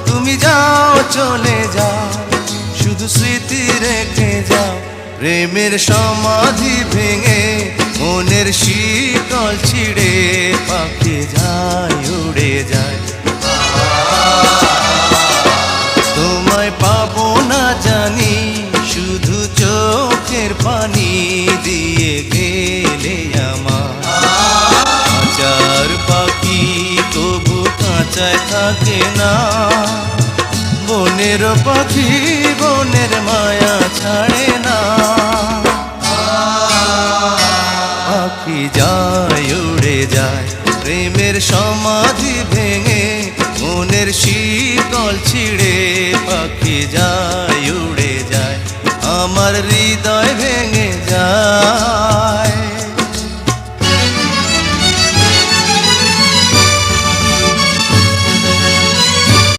তুমি যাও চলে যাও, শুধু স্মৃতি রেখে যাও। প্রেমের সমাধি ভেঙে মনের শীতল ছিঁড়ে পাখি যায় উড়ে যায়। তোমায় পাবো না জানি, শুধু চোখের পানি দিয়ে গেলে আমার। কাঁচার পাখি তবু কাঁচায় থাকে না, বনের পাখি বনের মায়া ছাড়ে না। পাখি যায় উড়ে যায়, প্রেমের সমাধি ভেঙে মনের শীতল ছিঁড়ে পাখি যায় উড়ে যায়, আমার হৃদয় ভেঙে যায়।